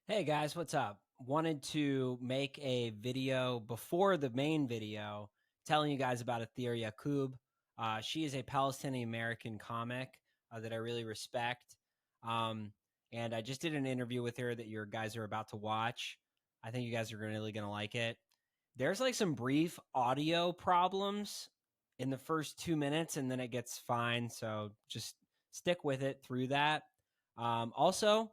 Hey guys, what's up? Wanted to make a video before the main video telling you guys about Atheer Yacoub. She is a Palestinian American comic that I really respect. Um, and I just did an interview with her that your guys are about to watch. I think you guys are really going to like it. There's like some brief audio problems in the first 2 minutes and then it gets fine. So just stick with it through that. Also,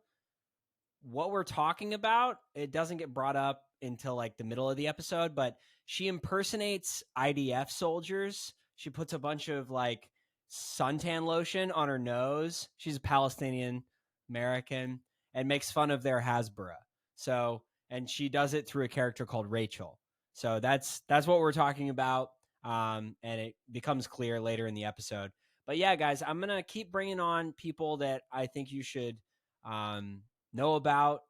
what we're talking about, it doesn't get brought up until like the middle of the episode, but she impersonates IDF soldiers. She puts a bunch of like suntan lotion on her nose. She's a Palestinian American and makes fun of their Hasbara. So, and she does it through a character called Rachel. So that's what we're talking about. And it becomes clear later in the episode. But yeah, guys, I'm gonna keep bringing on people that I think you should um, know about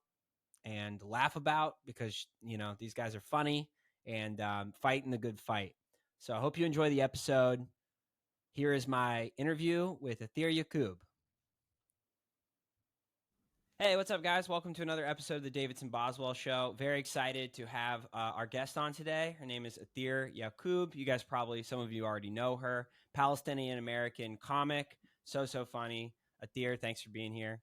and laugh about because these guys are funny and fighting the good fight. So I hope you enjoy the episode. Here is my interview with Atheer Yacoub. Hey, what's up, guys? Welcome to another episode of the Davidson Boswell Show. Very excited to have our guest on today. Her name is Atheer Yacoub. You guys some of you already know her. Palestinian American comic. So funny. Atheer, thanks for being here.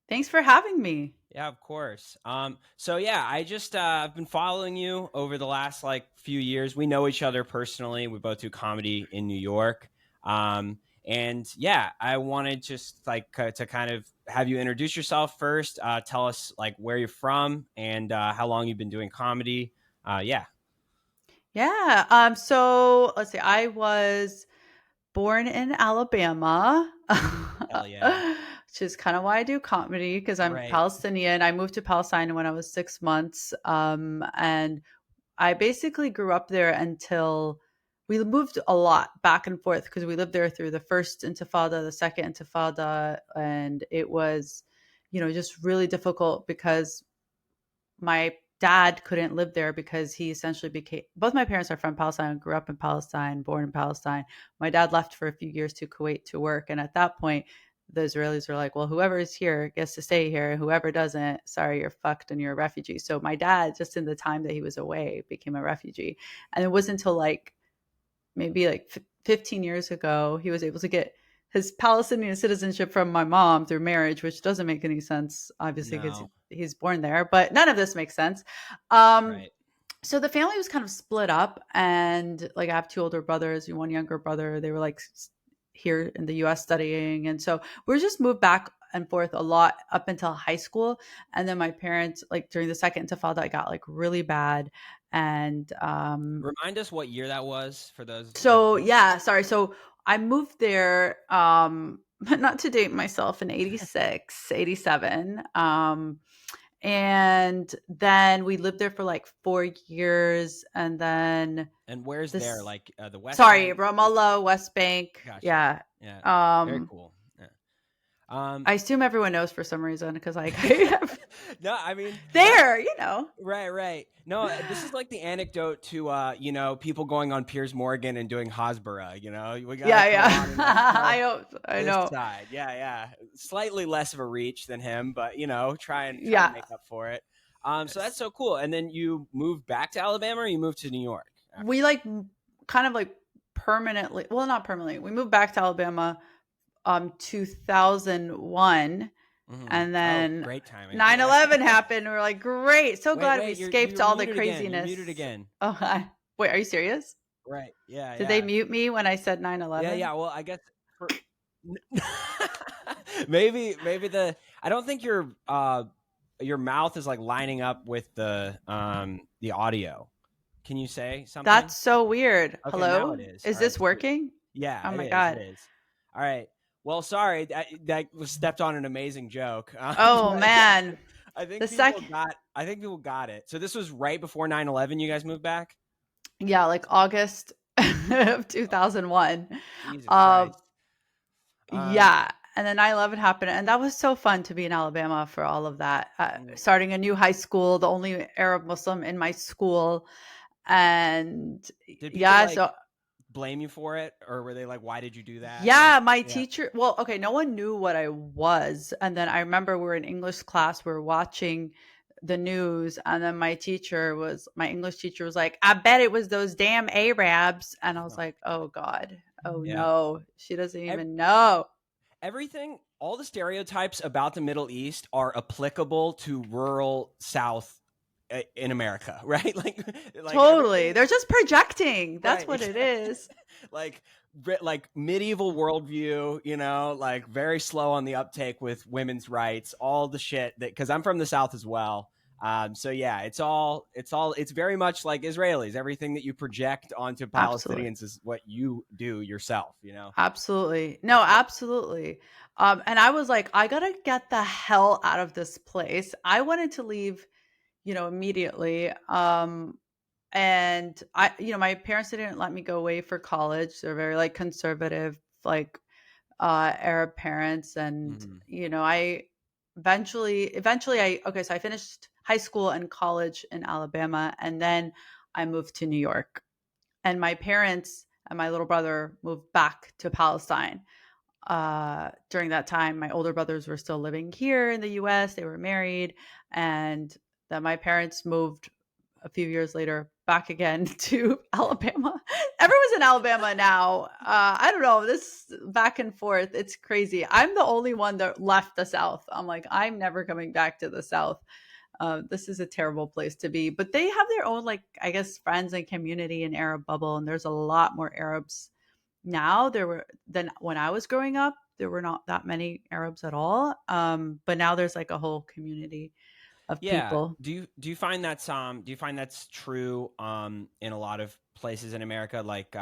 Thanks for having me. Yeah, of course. So yeah, I just I've been following you over the last like few years. We know each other personally. We both do comedy in New York. And yeah, I wanted just like to kind of have you introduce yourself first. Tell us like where you're from and how long you've been doing comedy. Yeah. Yeah. So let's see. I was born in Alabama, Hell yeah. which is kind of why I do comedy because I'm Right. Palestinian. I moved to Palestine when I was 6 months. And I basically grew up there until we moved a lot back and forth because we lived there through the first intifada, the second intifada. And it was, just really difficult because my dad couldn't live there because he essentially became both my parents are from Palestine, grew up in Palestine, born in Palestine. My dad left for a few years to Kuwait to work. And at that point, the Israelis were like, well, whoever is here gets to stay here. And whoever doesn't, sorry, you're fucked and you're a refugee. So my dad, just in the time that he was away, became a refugee. And it wasn't until maybe 15 years ago, he was able to get his Palestinian citizenship from my mom through marriage, which doesn't make any sense, obviously, because No. he's born there, but none of this makes sense. Um, Right. so the family was kind of split up, and like I have two older brothers and one younger brother. They were like here in the US studying. And so we're just moved back and forth a lot up until high school. And then my parents, like during the second intifada, I got like really bad. And Remind us what year that was for those that so yeah, sorry. So I moved there, not to date myself, in 86, 87. And then we lived there for like 4 years. And then and where's there? this, Like the West sorry, Bank? Ramallah, West Bank. Gotcha. Yeah. Yeah. Very Um, cool. Yeah. Um, I assume everyone knows for some reason because like no, I mean that. there. Right. No, this is like the anecdote to people going on Piers Morgan and doing Hasbara. We got to Yeah, come yeah. on and like tell I hope, I this know. side. Yeah. Slightly less of a reach than him, but try and Yeah. make up for it. So that's so cool. And then you moved back to Alabama, or you moved to New York after We that? kind of like permanently, well, not permanently. We moved back to Alabama 2001, and Oh, then great timing. nine Yeah. eleven happened. We're like, great, so glad we Wait. escaped You're all the muted again. You're craziness. muted again. Oh, wait, are you serious? Right. Yeah. Did they Yeah. mute me when I said 9/11? Yeah. Well, I guess for maybe I don't think your mouth is like lining up with the audio. Can you say something? That's so weird. Okay, now it Hello? is. Is All right, this sweet. working? Yeah, Oh it my is. It God. is. All right. Well, sorry that was stepped on an amazing joke. Oh But yeah, man. I The think sec people got it. So this was right before 9/11. You guys moved back. Yeah, like August of 2001. Jesus Um Christ. Um. Yeah, and then 9/11 happened, and that was so fun to be in Alabama for all of that. Mm, Starting a new high school, the only Arab Muslim in my school, and Did people yeah, like so blame you for it, or were they like, "Why did you do that?" Like, Yeah, my yeah, teacher, well, okay, no one knew what I was. And then I remember we were in English class, we were watching the news, and then my English teacher was like, I bet it was those damn Arabs. And I was like, oh God, oh yeah. no, she doesn't even know. Everything, all the stereotypes about the Middle East are applicable to rural South in America, right? Like Totally. everything, They're just projecting. That's right? what it is. Like, like medieval worldview, like very slow on the uptake with women's rights, all the shit that, because I'm from the South as well. So yeah, it's very much like Israelis. Everything that you project onto Absolutely. Palestinians is what you do yourself. Absolutely. No, That's what. absolutely. And I was like, I gotta get the hell out of this place. I wanted to leave, immediately. And my parents didn't let me go away for college. They're very like conservative, like Arab parents. And, Mhm. I eventually so I finished high school and college in Alabama, and then I moved to New York. And my parents and my little brother moved back to Palestine. During that time, my older brothers were still living here in the US. They were married, and then my parents moved a few years later back again to Alabama. Everyone's in Alabama now. I don't know, this back and forth, it's crazy. I'm the only one that left the South. I'm like, I'm never coming back to the South. This is a terrible place to be. But they have their own, like, I guess, friends and community and Arab bubble, and there's a lot more Arabs now. There were than when I was growing up. There were not that many Arabs at all. But now there's like a whole community of Yeah. people. Do you find that's true in a lot of places in America? Like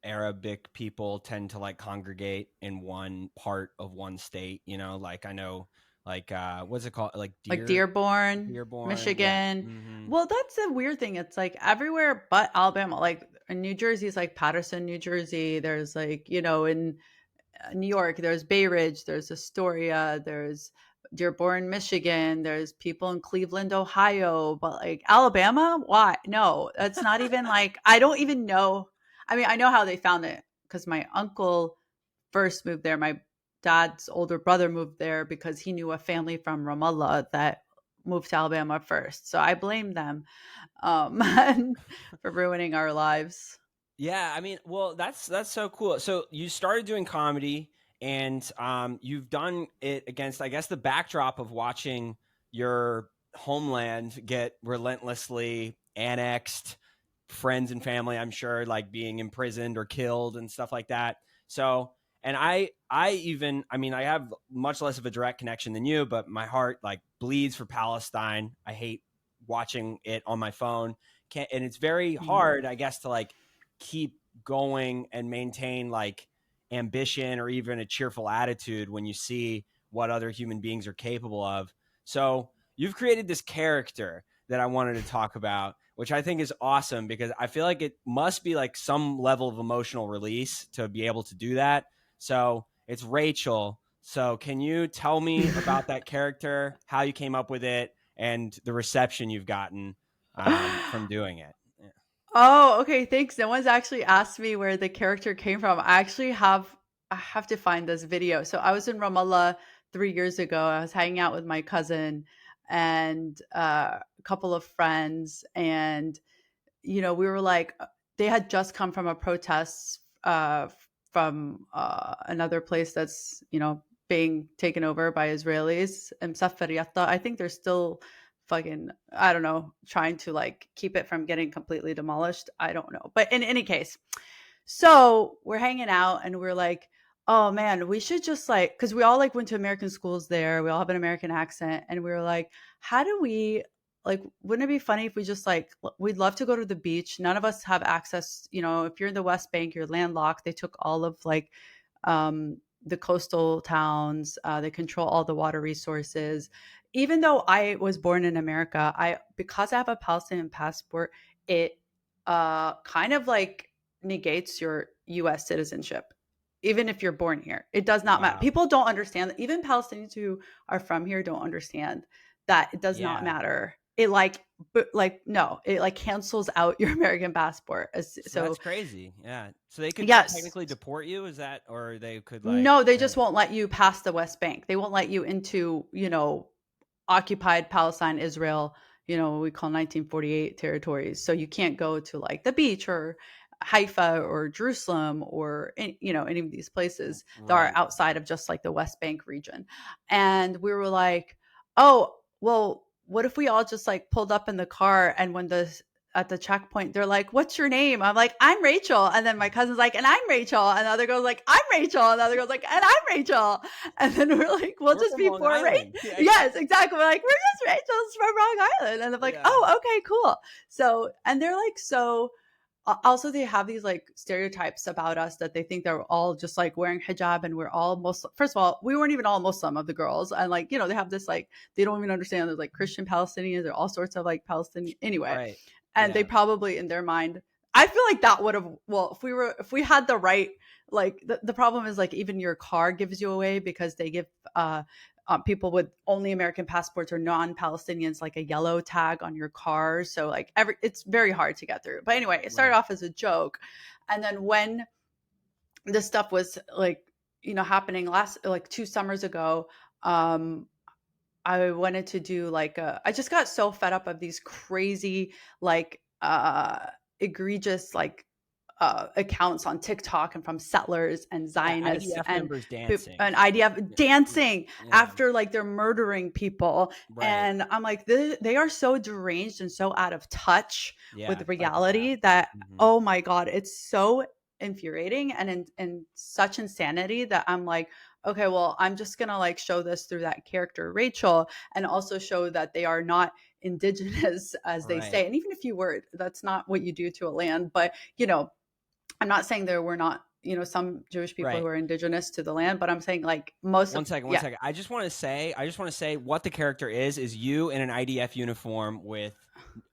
Arabic people tend to like congregate in one part of one state. Like I know, like what's it called? Like Like Dearborn, Dearborn. Yeah. Michigan. Hmm. Well, that's a weird thing. It's like everywhere but Alabama. Like in New Jersey, it's like Patterson, New Jersey. There's like, in New York, there's Bay Ridge, there's Astoria, there's Dearborn, Michigan, there's people in Cleveland, Ohio, but like Alabama, why? No, that's not even like, I don't even know. I mean, I know how they found it because my uncle first moved there. My dad's older brother moved there because he knew a family from Ramallah that moved to Alabama first. So I blame them for ruining our lives. Yeah, I mean, well, that's so cool. So you started doing comedy, and you've done it against, I guess, the backdrop of watching your homeland get relentlessly annexed, friends and family, I'm sure, like being imprisoned or killed and stuff like that. So, and I mean, I have much less of a direct connection than you, but my heart like bleeds for Palestine. I hate watching it on my phone. And it's very Mm. hard, I guess, to like keep going and maintain like ambition or even a cheerful attitude when you see what other human beings are capable of. So you've created this character that I wanted to talk about, which I think is awesome because I feel like it must be like some level of emotional release to be able to do that. So it's Rachel. So can you tell me about that character, how you came up with it, and the reception you've gotten from doing it? Yeah. Oh, okay, thanks. No one's actually asked me where the character came from. I have to find this video. So I was in Ramallah 3 years ago. I was hanging out with my cousin and a couple of friends, and we were like, they had just come from a protest from another place that's being taken over by Israelis. And I think they're still fucking, I don't know, trying to like keep it from getting completely demolished. I don't know, but in any case, so we're hanging out and we're like, oh man, we should just like, because we all like went to American schools there. We all have an American accent. And we were like, how do we, like, wouldn't it be funny if we just like, we'd love to go to the beach. None of us have access. If you're in the West Bank, you're landlocked. They took all of like the coastal towns, they control all the water resources. Even though I was born in America, because I have a Palestinian passport, it kind of like negates your US citizenship. Even if you're born here, it does not matter. Wow. People don't understand that. Even Palestinians who are from here don't understand that it does not Yeah. matter. It like but like no, it like cancels out your American passport. So So that's crazy. Yeah. So they could yes, technically deport you. Is that, or they could like, no, they eh, just won't let you pass the West Bank. They won't let you into, occupied Palestine, Israel, what we call 1948 territories. So you can't go to like the beach or Haifa or Jerusalem or any of these places that are right. outside of just like the West Bank region. And we were like, oh, well, what if we all just like pulled up in the car, and when the at the checkpoint, they're like, "What's your name?" I'm like, "I'm Rachel." And then my cousin's like, "And I'm Rachel." And the other girl's like, "I'm Rachel." And the other girl's like, "And I'm Rachel." And then we're like, "We'll We're just from be Long four Rachel." Island. Yeah. Yes, exactly. We're like, "We're just Rachel's from Long Island." And I'm like, Yeah. "Oh, okay, cool." So, and they're like, so also they have these like stereotypes about us that they think they're all just like wearing hijab and we're all Muslim. First of all, we weren't even all Muslim of the girls. And like, they have this like, they don't even understand there's like Christian Palestinians, there are all sorts of like Palestinian anyway. Right. And they Yeah. probably in their mind, I feel like that would have, well, if we had the right, like the problem is like even your car gives you away because they give people with only American passports or non-Palestinians like a yellow tag on your car. So like it's very hard to get through. But anyway, it started Right. off as a joke. And then when this stuff was like, happening last like 2 summers ago, um, I wanted to do like I just got so fed up of these crazy, like egregious like accounts on TikTok and from settlers and Yeah. Zionists IDF and members dancing. IDF Yeah. dancing Yeah. after like they're murdering people. Right. And I'm like, they are so deranged and so out of touch Yeah. with Psychopath. reality that, Hmm. oh my God, it's so infuriating and such insanity that I'm like, okay, well, I'm just gonna like show this through that character Rachel, and also show that they are not indigenous as they Right. say. And even if you were, that's not what you do to a land. But I'm not saying there were not, some Jewish people who Right. are indigenous to the land, but I'm saying like most One of, second, one yeah, second. I just want to say what the character is you in an IDF uniform with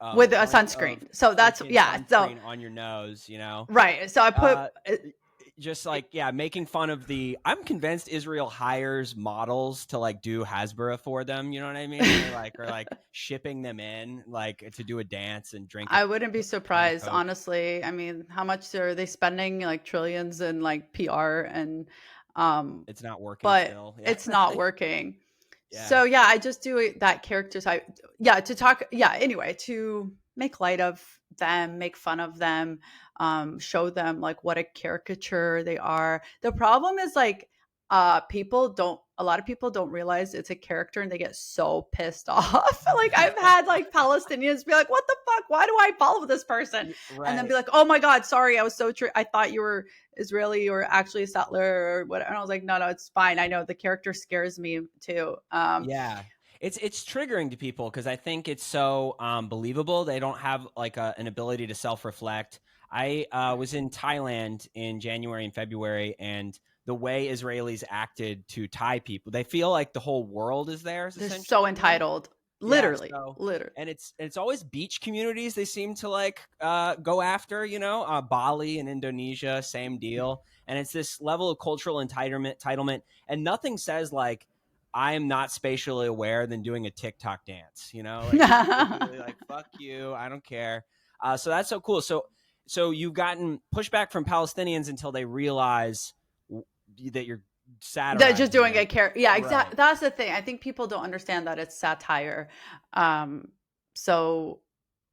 a with a bunch of sunscreen. So that's, freaking yeah. So, sunscreen on your nose, you know? right. So I put, Uh just like, yeah, making fun of the I'm convinced Israel hires models to like do Hasbara for them, you know what I mean? They like are like shipping them in like to do a dance and drink a I wouldn't be can of surprised, Coke. honestly. I mean, how much are they spending? Like trillions in like PR and, um, It's not working but still. Yeah. it's not working. Yeah. So yeah, I just do that character type. Yeah, to talk. Yeah, anyway, to make light of them, make fun of them, show them like what a caricature they are. The problem is like, a lot of people don't realize it's a character and they get so pissed off. Like I've had like Palestinians be like, "What the fuck? Why do I follow this person?" And then Right. be like, "Oh my God, sorry, I was so I thought you were Israeli or actually a settler or whatever." And I was like, no, it's fine. I know the character scares me too. Yeah. It's triggering to people because I think it's so believable. They don't have like an ability to self-reflect. I was in Thailand in January and February, and the way Israelis acted to Thai people, they feel like the whole world is theirs, They're essentially. so You know? entitled. Yeah. Literally, So, literally. and it's always beach communities they seem to like go after. You know, Bali and Indonesia, same deal. And it's this level of cultural entitlement, and nothing says like I am not spatially aware than doing a TikTok dance. You know, like it's literally like fuck you, I don't care. So that's so cool. So you've gotten pushback from Palestinians until they realize that you're They're just satirizing doing them. a character. Yeah, exactly. Right. That's the thing. I think people don't understand that it's satire. Um, so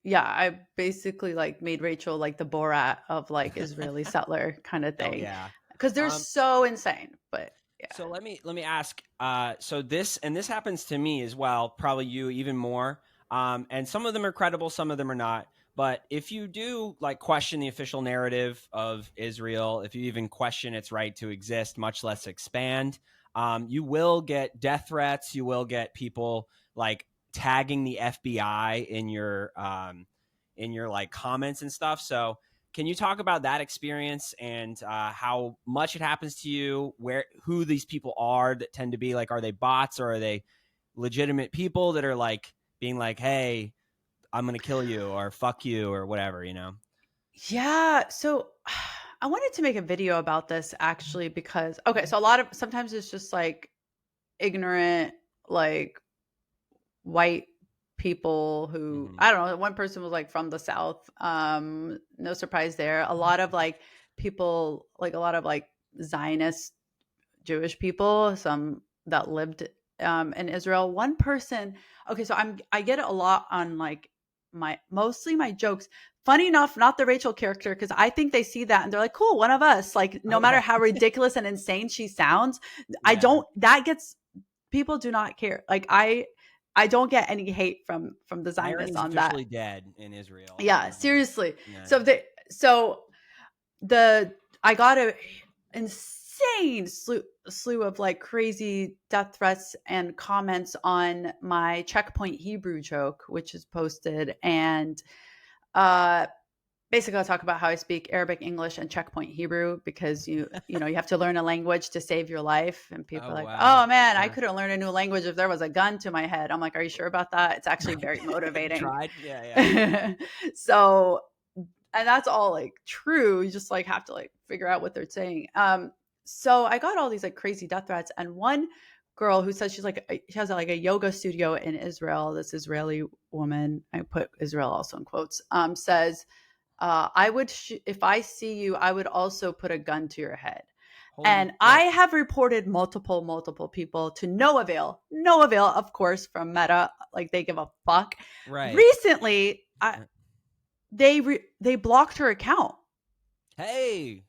yeah, I basically like made Rachel like the Borat of like Israeli settler kind of Hell thing yeah. because they're Um, so insane. But yeah, so let me ask. So this happens to me as well. Probably you even more. And some of them are credible, some of them are not. But if you do like question the official narrative of Israel, if you even question its right to exist, much less expand, you will get death threats. You will get people like tagging the FBI in your like comments and stuff. So can you talk about that experience and how much it happens to you? Who these people are that tend to be like? Are they bots or are they legitimate people that are like being like, "Hey, I'm gonna kill you" or "fuck you" or whatever? You know? yeah. So I wanted to make a video about this actually because okay, so a lot of sometimes it's just like ignorant, like white people who, Mhm. I don't know, one person was like from the South. No surprise there. A lot of like people, like a lot of like Zionist Jewish people, some that lived in Israel. One person, okay, so I get it a lot on like mostly my jokes. Funny enough, not the Rachel character, because I think they see that and they're like, cool, one of us. Like, no matter Okay. how ridiculous and insane she sounds, I Yeah. don't. That gets people do not care. Like I don't get any hate from the Zionists Irony's on that. officially dead in Israel. Yeah, seriously. Yeah. So the I got a insane slew of like crazy death threats and comments on my checkpoint Hebrew joke, which is posted, and uh basically I'll talk about how I speak Arabic, English, and checkpoint Hebrew, because you have to learn a language to save your life. And people Oh, are like, wow. oh man, I Yeah. couldn't learn a new language if there was a gun to my head. I'm like, are you sure about that? It's actually Right. very Have you motivating. tried? Yeah, yeah. So, and that's all like true. You just like have to like figure out what they're saying. So I got all these like crazy death threats, and one girl who says she has like a yoga studio in Israel. This Israeli woman, I put Israel also in quotes, says, I would, if I see you, I would also put a gun to your head. Holy And I shit. have reported multiple people to no avail, no avail, of course, from Meta. Like they give a fuck. Right. Recently, they blocked her account. Hey,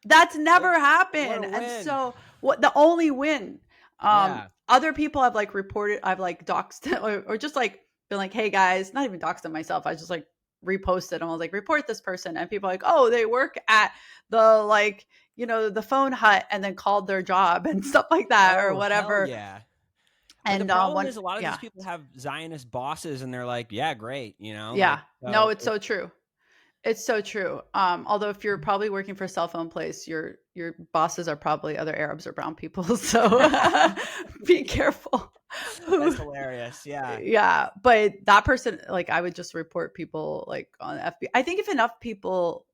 That's what never what happened. a And win. so what the only win, Yeah. other people have like reported, I've like doxed or just like been like, hey guys, not even doxed them myself. I just like reposted and I was like, report this person. And people are like, oh, they work at the like, the phone hut, and then called their job and stuff like that or Oh, hell whatever. yeah. But the And problem one, is a lot of these yeah, people have Zionist bosses and they're like, yeah, great, like yeah, no, so it's so true. It's so true. Although if you're probably working for a cell phone place, your bosses are probably other Arabs or brown people. So be careful. that's hilarious. Yeah. Yeah, but that person, like, I would just report people like on FB. I think if enough people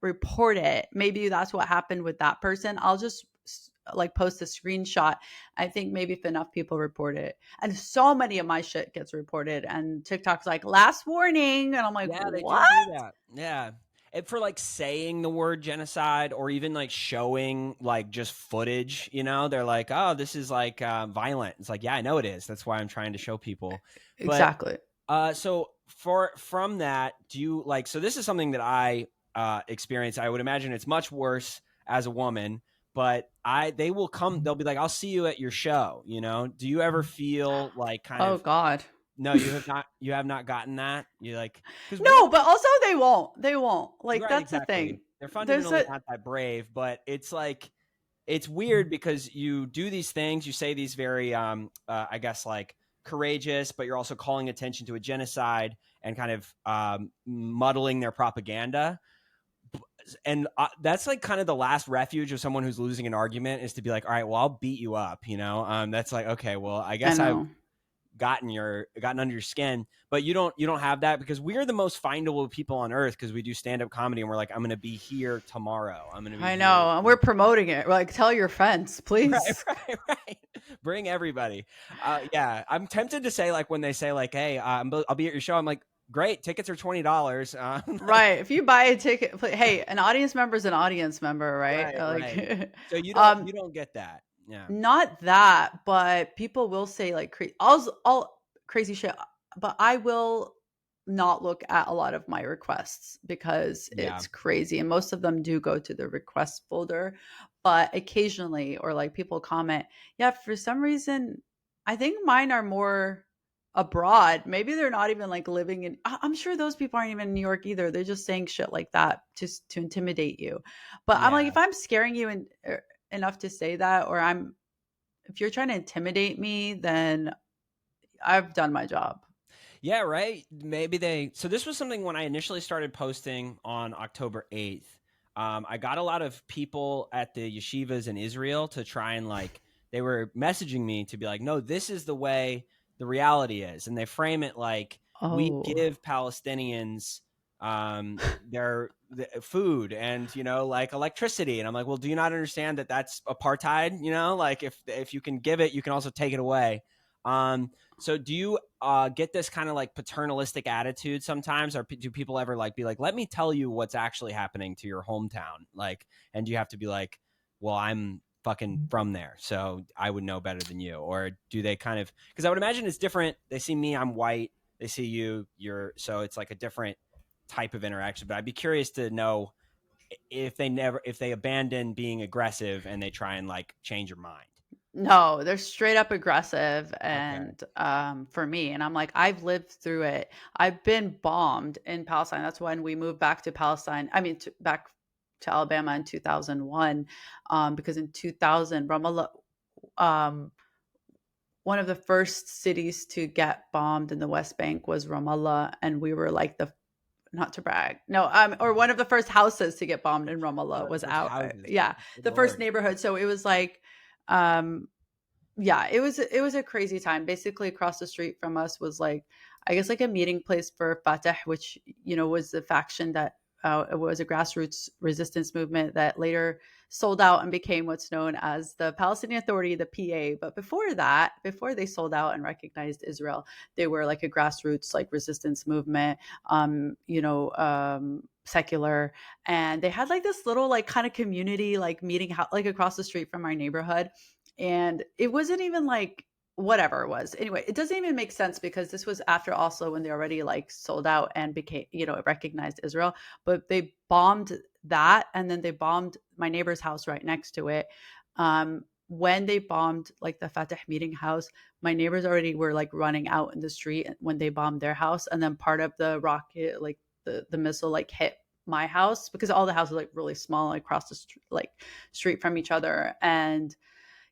report it, maybe that's what happened with that person. I'll just like post a screenshot. I think maybe if enough people report it, and so many of my shit gets reported, and TikTok's like last warning, and I'm like, Yeah, they what? do that. Yeah. And for like saying the word genocide or even like showing like just footage, they're like, oh, this is like violent. It's like, yeah, I know it is. That's why I'm trying to show people. But Exactly. so from that, do you like, so this is something that I experience. I would imagine it's much worse as a woman, but they will come, they'll be like, I'll see you at your show. Do you ever feel like kind Oh of, God. no, you have not gotten that? You like, because No, but also they won't. They won't. Like right, that's the exactly. thing. They're There's fundamentally a not that brave, but it's like, it's weird because you do these things, you say these very, I guess like courageous, but you're also calling attention to a genocide and kind of muddling their propaganda. And that's like kind of the last refuge of someone who's losing an argument, is to be like, all right, well, I'll beat you up. That's like, okay, well, I I guess I've know. gotten under your skin, but you don't have that, because we're the most findable people on earth, because we do stand-up comedy and we're like, I'm gonna be here tomorrow, I'm gonna be I here. know. And we're promoting it. We're like, tell your friends, Right, please. right. Bring everybody. Yeah, I'm tempted to say, like, when they say like, hey, I'll be at your show, I'm like, great, tickets are $20. Like, Right. If you buy a ticket, hey, an audience member is an audience member, right? right, right. Like, So you don't get that. Yeah. not that, but people will say like all crazy shit. But I will not look at a lot of my requests because Yeah. it's crazy, and most of them do go to the request folder. But occasionally, or like people comment, yeah, for some reason, I think mine are more abroad. Maybe they're not even like living in. I'm sure those people aren't even in New York either. They're just saying shit like that just to intimidate you. But I'm like, Yeah. if I'm scaring you and enough to say that, or if you're trying to intimidate me, then I've done my job. Yeah, right. So this was something when I initially started posting on October 8th. I got a lot of people at the yeshivas in Israel to try and like, they were messaging me to be like, no, this is the way the reality is. And they frame it like, we Oh, give Palestinians their food and, like electricity. And I'm like, well, do you not understand that that's apartheid? Like if you can give it, you can also take it away. So do you get this kind of like paternalistic attitude sometimes, or do people ever like be like, "Let me tell you what's actually happening to your hometown," like, and do you have to be like, "Well, I'm fucking from there, so I would know better than you," or do they kind of? Because I would imagine it's different. They see me, I'm white. They see you, you're so it's like a different type of interaction. But I'd be curious to know if they abandon being aggressive and they try and like change your mind. No, they're straight up aggressive Okay. and for me, and I'm like, I've lived through it. I've been bombed in Palestine. That's when we moved back to Palestine. I mean, back to Alabama in 2001, because in 2000, Ramallah, um, one of the first cities to get bombed in the West Bank was Ramallah, and we were like the, not to brag, no, or one of the first houses to get bombed in Ramallah One of the was first out. houses. Yeah, Good the first lord. neighborhood. So it was like, um, yeah, it was a crazy time. Basically, across the street from us was like, I guess, like a meeting place for Fatah, which was the faction that it was a grassroots resistance movement that later sold out and became what's known as the Palestinian Authority, the PA. But before that, before they sold out and recognized Israel, they were like a grassroots like resistance movement, secular, and they had like this little like kind of community like meeting like across the street from our neighborhood, and it wasn't even like whatever it was. Anyway, it doesn't even make sense because this was after also when they already like sold out and became, recognized Israel. But they bombed that, and then they bombed my neighbor's house right next to it. When they bombed like the Fatah meeting house, my neighbors already were like running out in the street when they bombed their house, and then part of the rocket, like the missile, like hit my house because all the houses like really small, like, across the street from each other. And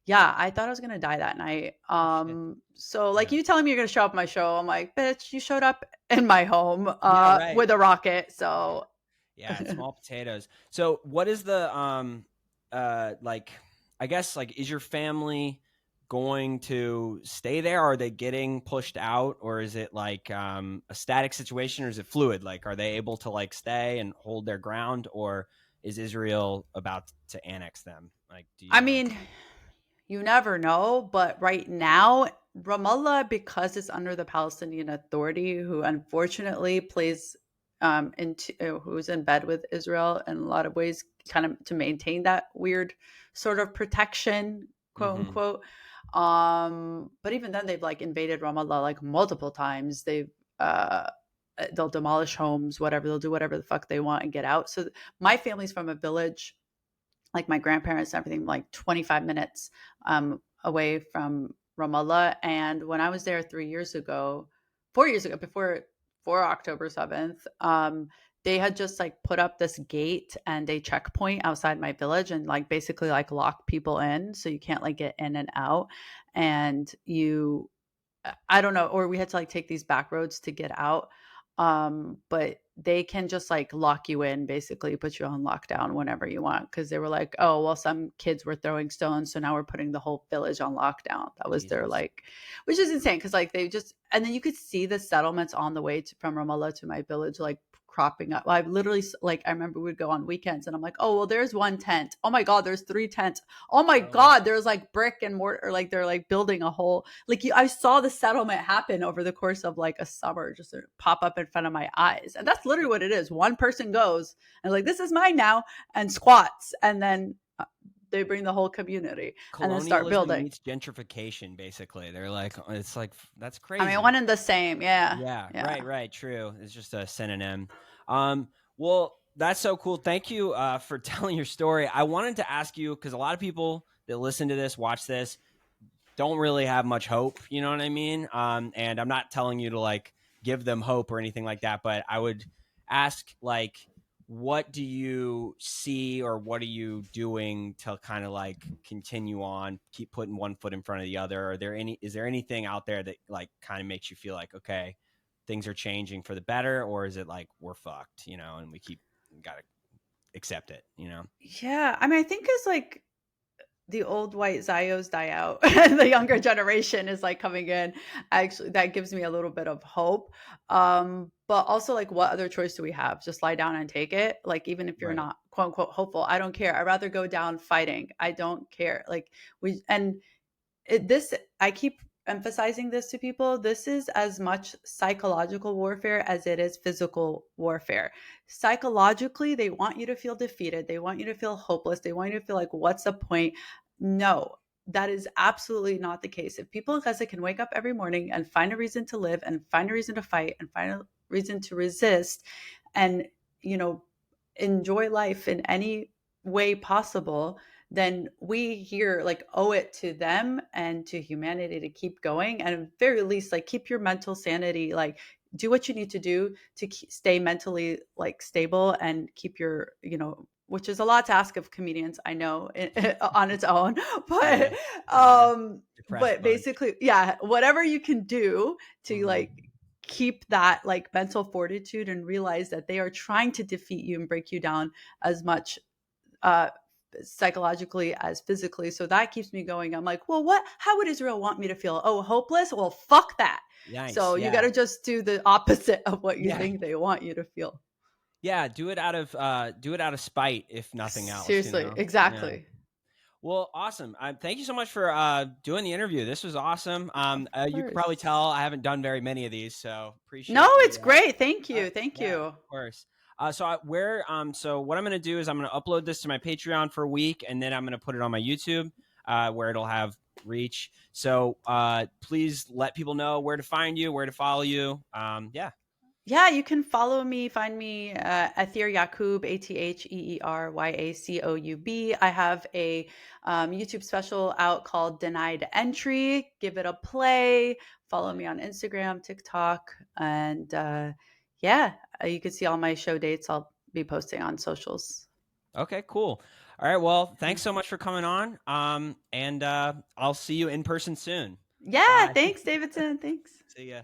yeah, I thought I was gonna die that night. Shit. So like Yeah. you telling me you're gonna show up at my show, I'm like, bitch, you showed up in my home Yeah, right. with a rocket. So Yeah, it's small potatoes. So what is the like I guess like is your family going to stay there? Are they getting pushed out, or is it like a static situation, or is it fluid? Like are they able to like stay and hold their ground, or is Israel about to annex them? Like do you I know? mean, you never know, but right now, Ramallah, because it's under the Palestinian Authority, who unfortunately plays into who's in bed with Israel in a lot of ways, kind of to maintain that weird sort of protection, quote Mhm. unquote. But even then, they've like invaded Ramallah like multiple times. Uh, they'll demolish homes, whatever. They'll do whatever the fuck they want and get out. So my family's from a village, like my grandparents and everything, like 25 minutes away from Ramallah. And when I was there 3 years ago, 4 years ago, before October 7th, they had just like put up this gate and a checkpoint outside my village and like basically like lock people in so you can't like get in and out. And I don't know, or we had to like take these back roads to get out. But they can just like lock you in, basically put you on lockdown whenever you want. Cause they were like, oh, well, some kids were throwing stones. So now we're putting the whole village on lockdown. That was their Jesus. like, which is insane. Cause like they just, and then you could see the settlements on the way from Ramallah to my village, like cropping up. I literally, like, I remember we'd go on weekends and I'm like, oh, well, there's one tent. Oh my God, there's three tents. Oh my Oh. God, there's like brick and mortar, or like they're like building a whole, like I saw the settlement happen over the course of like a summer, just pop up in front of my eyes. And that's literally what it is. One person goes and like, this is mine now, and squats. And then they bring the whole community and then start Colonialism building. meets gentrification, basically. They're like, it's like that's I mean, crazy. one and the same. Yeah. Yeah, Yeah. right, right, true. It's just a synonym. Well, that's so cool. Thank you for telling your story. I wanted to ask you because a lot of people that listen to this, watch this, don't really have much hope. You know what I mean? And I'm not telling you to like give them hope or anything like that, but I would ask like, what do you see or what are you doing to kind of like continue on, keep putting one foot in front of the other? Is there anything out there that like kind of makes you feel like, okay, things are changing for the better, or is it like we're fucked, and we gotta accept it, Yeah. I mean, I think it's like the old white Zios die out and the younger generation is like coming in. Actually, that gives me a little bit of hope. But also like, what other choice do we have? Just lie down and take it. Like, even if you're Right. not quote unquote hopeful, I don't care. I'd rather go down fighting. I don't care. Like, we, and this, I keep emphasizing this to people. This is as much psychological warfare as it is physical warfare. Psychologically, they want you to feel defeated. They want you to feel hopeless. They want you to feel like, what's the point? No, that is absolutely not the case. If people in Gaza can wake up every morning and find a reason to live and find a reason to fight and find a reason to resist and, you know, enjoy life in any way possible, then we here like owe it to them and to humanity to keep going, and at very least like keep your mental sanity, like do what you need to do to stay mentally like stable and keep your, you know, which is a lot to ask of comedians, I know, on its own, Yeah. but Yeah. Depressed bunch. basically, yeah, whatever you can do to Mhm. like keep that like mental fortitude and realize that they are trying to defeat you and break you down as much uh psychologically as physically. So that keeps me going. I'm like, well, what, how would Israel want me to feel? Oh, hopeless? Well, fuck that. Nice. So you Yeah. got to just do the opposite of what you Yeah. think they want you to feel. Yeah. Do it out of spite, if nothing else, you Seriously, know? Yeah. exactly. Well, awesome. Thank you so much for doing the interview. This was awesome. Of You could probably tell course. I haven't done very many of these, so No, appreciate it's you. great. Thank you. Thank Yeah, of you. course. So what I'm gonna do is I'm gonna upload this to my Patreon for a week, and then I'm gonna put it on my YouTube, where it'll have reach. So please let people know where to find you, where to follow you. Yeah. Yeah, you can follow me, find me Atheer Yacoub, Atheeryacoub. I have a YouTube special out called Denied Entry. Give it a play. Follow me on Instagram, TikTok, and yeah, you can see all my show dates. I'll be posting on socials. Okay. Cool. All right. Well, Yeah, thanks so much for coming on. And I'll see you in person soon. yeah, Bye. thanks, Davidson. Thanks. See ya.